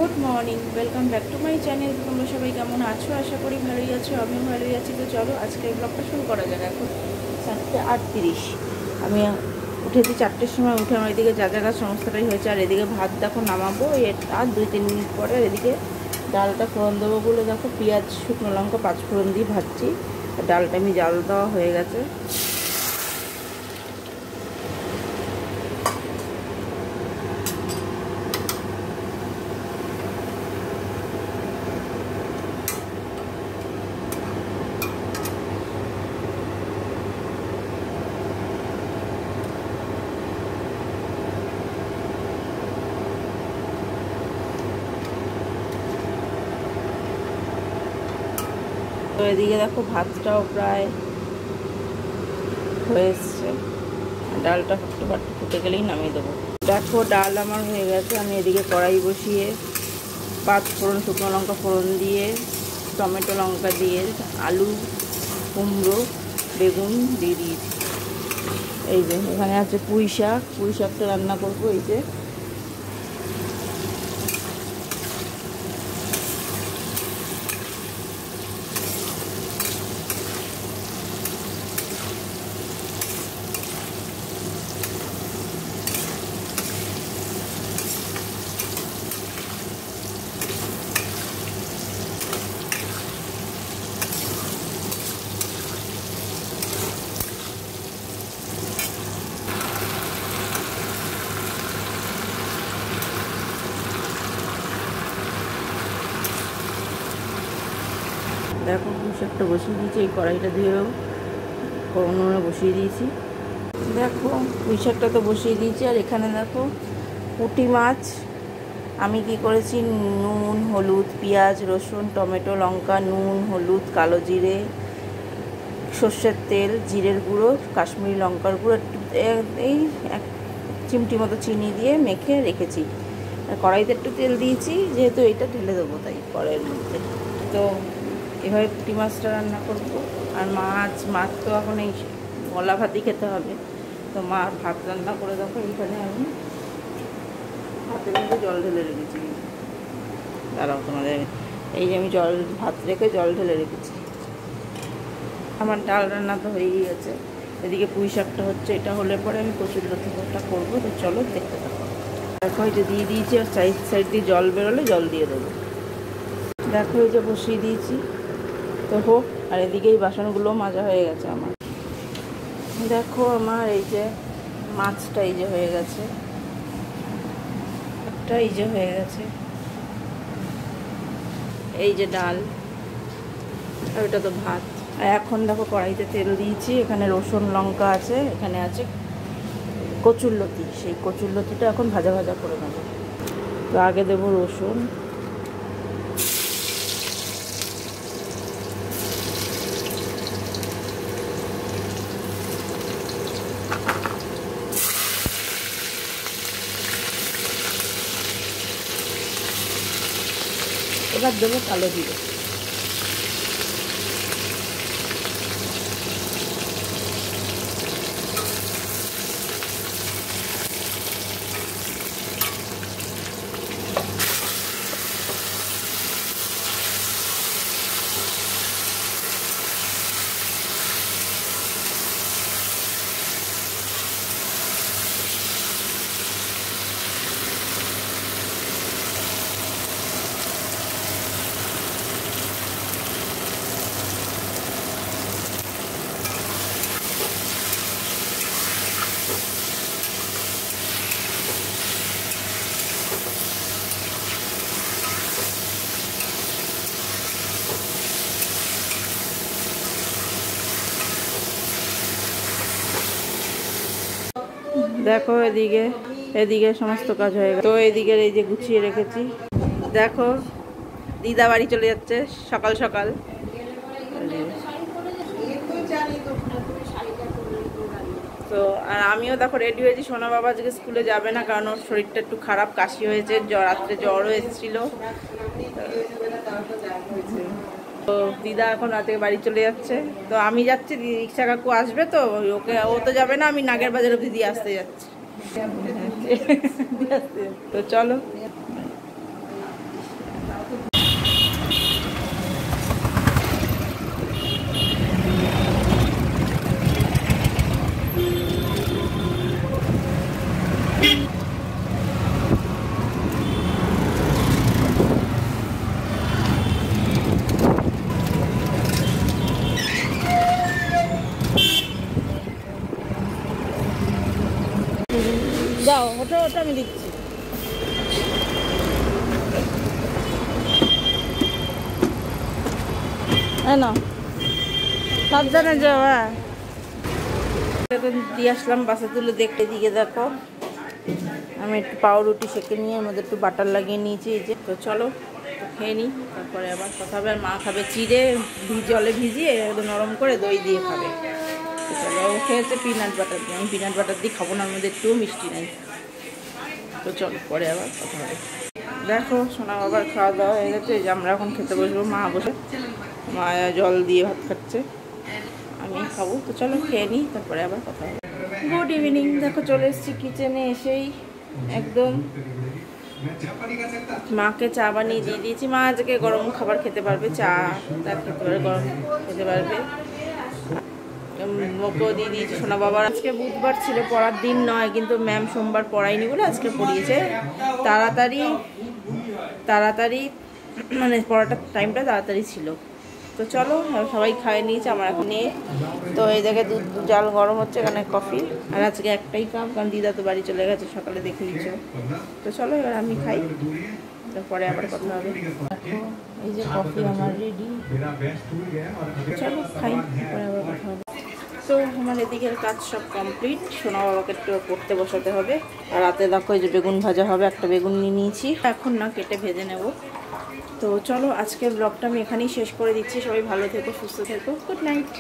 Good morning, welcome back to my channel. তোমরা সবাই কেমন আছো? আশা করি ভালোই আছো, আমিও ভালোই আছি। তো চলো আজকের ব্লগটা শুরু করা যাক। এখন 4:38। আমি উঠেছি 4টের সময়। উঠে আমার এদিকে যা জায়গা সমস্তটাই হয়েছে, আর এদিকে ভাত দেখো নামাবো আর 2-3 মিনিট পরে। আর এদিকে ডালটা ফোড়ন দেবো বলে দেখো পেঁয়াজ, শুকনো লঙ্কা, 5 ফোড়ন দিয়ে ভাজছি। আর ডালটা আমি জাল দেওয়া হয়ে গেছে। তো এদিকে দেখো ভাতটাও প্রায় হয়ে এসছে। ডালটা একটু ফুটে গেলেই নামিয়ে দেবো। দেখো ডাল আমার হয়ে গেছে। আমি এদিকে কড়াই বসিয়ে 5 ফোড়ন, শুকনো লঙ্কা ফোড়ন দিয়ে, টমেটো লঙ্কা দিয়ে, আলু, কুমড়ো, বেগুন দিয়ে দিয়েছি। এই যে এখানে আছে পুঁই শাকটা রান্না করবো। এই যে দেখো পুঁই শাকটা বসিয়ে দিয়েছি। এই কড়াইটা দিয়েও উনুনে বসিয়ে দিয়েছি। দেখো পুঁই শাকটা তো বসিয়ে দিয়েছি। আর এখানে দেখো পুঁটি মাছ। আমি কি করেছি, নুন, হলুদ, পেঁয়াজ, রসুন, টমেটো, লঙ্কা, নুন, হলুদ, কালো জিরে, সর্ষের তেল, জিরের গুঁড়ো, কাশ্মীরি লঙ্কার গুঁড়ো, এই 1 চিমটি মতো চিনি দিয়ে মেখে রেখেছি। আর কড়াইতে একটু তেল দিয়েছি, যেহেতু এটা ঢেলে দেবো তাই কড়াইয়ের মধ্যে। তো এভাবে পুঁটি মাছটা রান্না করবো। আর মাছ তো এখন এই গলা ভাতই খেতে হবে। তো ভাত রান্না করে দেখো এইখানে আমি ভাতের মধ্যে জল ঢেলে রেখেছি। দাঁড়াও তোমাদের, এই যে আমি ভাত রেখে জল ঢেলে রেখেছি। আমার ডাল রান্না তো হয়েই গেছে। এদিকে পুঁই শাকটা হচ্ছে। এটা হলে পরে আমি কচুরলতিটা করবো। তো চলো দেখতে থাকো। দেখো এই যে দিয়ে দিয়েছি। আর সাইড দিয়ে জল বেরোলে জল দিয়ে দেবো। দেখো এই যে বসিয়ে দিয়েছি। তো হোক। আর এদিকে এই বাসনগুলো মাজা হয়ে গেছে আমার। দেখো আমার এই যে মাছটা এই যে হয়ে গেছে, একটা এই যে হয়ে গেছে। এই যে ডাল, আর ওটা তো ভাত। আর এখন দেখো কড়াইতে তেল দিয়েছি। এখানে রসুন লঙ্কা আছে, এখানে আছে কচুরলতি। সেই কচুরলতিটা এখন ভাজা ভাজা করে নেব। তো আগে দেবো রসুন, এবার দেবো কালো জিরে। দেখো এদিকে সমস্ত কাজ হয়ে গেছে। তো এদিকে এই যে গুছিয়ে রেখেছি। দেখো দিদা বাড়ি চলে যাচ্ছে সকাল সকাল। তো আর আমিও দেখো রেডি হয়েছি। সোনা বাবা আজকে স্কুলে যাবে না, কারণ ওর শরীরটা একটু খারাপ, কাশি হয়েছে, রাত্রে জ্বরও এসেছিল। তো দিদা এখন রাতে বাড়ি চলে যাচ্ছে। তো আমি যাচ্ছি, রিক্সা কাকু আসবে। তো ও তো যাবে না, আমি নাগের বাজার অব্দি দিয়ে আসতে যাচ্ছি। তো চলো। দাও, ওটা ওটা আমি দিচ্ছি। না সাবধানে যাও। হ্যাঁ দিয়ে আসলাম বাসে তুলে, দেখতে দিকে দেখো আমি একটু পাউরুটি সেঁকে নিয়ে এর মধ্যে একটু বাটার লাগিয়ে নিয়েছি। এই যে তো চলো খেয়ে নিই, তারপরে আবার কথা হবে। আর মা খাবে চিড়ে জলে ভিজিয়ে একদম নরম করে দই দিয়ে খাবে। তো চলো, ও খেয়েছে পিনাট বাটার দিয়ে, আমি পিনাট বাটার দিয়ে খাবো না, আমাদের একটুও মিষ্টি নেই। তো চলো পরে আবার কথা হবে। দেখো সোনা বাবার খাওয়া দাওয়া হয়ে গেছে, এই যে আমরা এখন খেতে বসবো। মা বসে, মা জল দিয়ে ভাত খাচ্ছে, আমি খাবো। তো চলো খেয়ে নিই, তারপরে আবার কথা হবে। Good evening. দেখো চলে এসেছি কিচেনে, এসেই একদম মাকে চা বানিয়ে দিয়ে দিয়েছি। মা আজকে গরম খাবার খেতে পারবে, চা তা খেতে পারবে, গরম খেতে পারবে। ওকেও দিয়ে দিয়েছি। সোনা বাবার আজকে বুধবার ছিল, পড়ার দিন নয়, কিন্তু ম্যাম সোমবার পড়ায়নি বলে আজকে পড়িয়েছে। তাড়াতাড়ি মানে পড়াটার টাইমটা তাড়াতাড়ি ছিল। তো চলো সবাই খাইয়ে নিয়েছে, আমার এখন নিয়ে। তো এই জায়গায় দুধ জাল গরম হচ্ছে, এখানে কফি। আর আজকে একটাই কাপ, কারণ দিদা তো বাড়ি চলে গেছে সকালে, দেখে দিচ্ছ। তো চলো এবার আমি খাই, তারপরে আবার কথা হবে। এই যে কফি আমার রেডি, চলো খাই, তারপরে আবার কথা হবে। তো আমার এদিকের কাজ সব কমপ্লিট। সোনা বাবাকে একটু পড়তে বসাতে হবে। আর রাতে দেখো এই যে বেগুন ভাজা হবে, একটা বেগুন নিয়ে নিয়েছি, এখন না কেটে ভেজে নেব। তো চলো আজকের ব্লগটা আমি এখানেই শেষ করে দিচ্ছি। সবাই ভালো থেকো, সুস্থ থেকো, গুড নাইট।